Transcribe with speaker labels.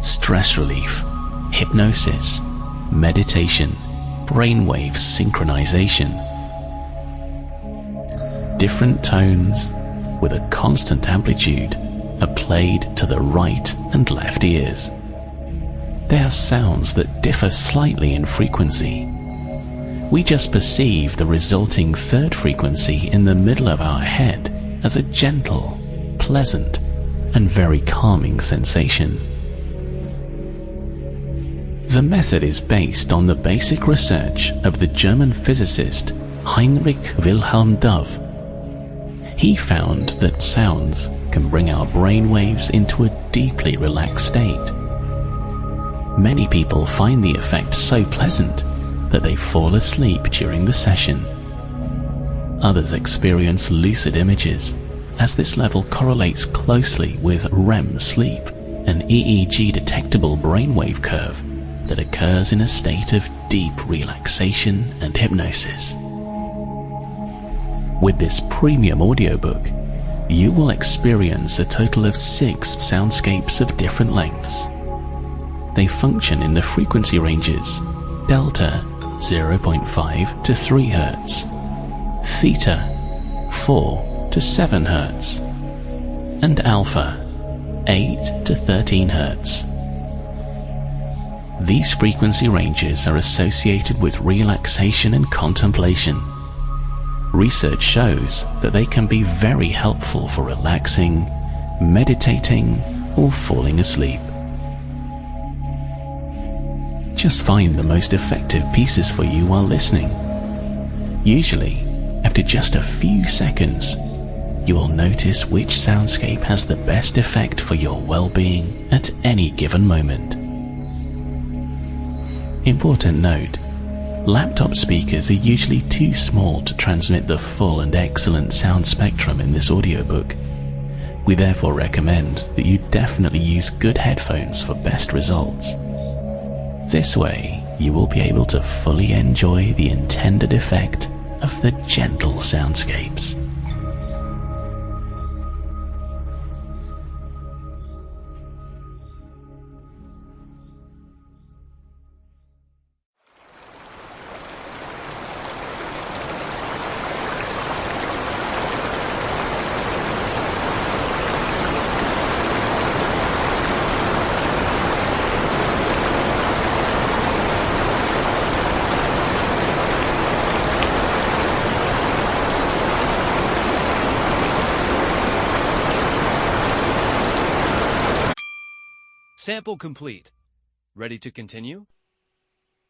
Speaker 1: stress relief, hypnosis, meditation, brainwave synchronization. Different tones with a constant amplitude are played to the right and left ears. They are sounds that differ slightly in frequency. We just perceive the resulting third frequency in the middle of our head as a gentle, pleasant, and very calming sensation. The method is based on the basic research of the German physicist Heinrich Wilhelm Dove. He found that sounds can bring our brain waves into a deeply relaxed state. Many people find the effect so pleasant that they fall asleep during the session. Others experience lucid images, as this level correlates closely with REM sleep, an EEG detectable brainwave curve that occurs in a state of deep relaxation and hypnosis. With this premium audiobook, you will experience a total of 6 soundscapes of different lengths. They function in the frequency ranges delta 0.5 to 3 Hz, theta 4 to 7 Hz, and alpha 8 to 13 Hz. These frequency ranges are associated with relaxation and contemplation. Research shows that they can be very helpful for relaxing, meditating, or falling asleep. Just find the most effective pieces for you while listening. Usually, after just a few seconds, you will notice which soundscape has the best effect for your well-being at any given moment. Important note: laptop speakers are usually too small to transmit the full and excellent sound spectrum in this audiobook. We therefore recommend that you definitely use good headphones for best results. This way, you will be able to fully enjoy the intended effect of the gentle soundscapes.
Speaker 2: Sample complete. Ready to continue?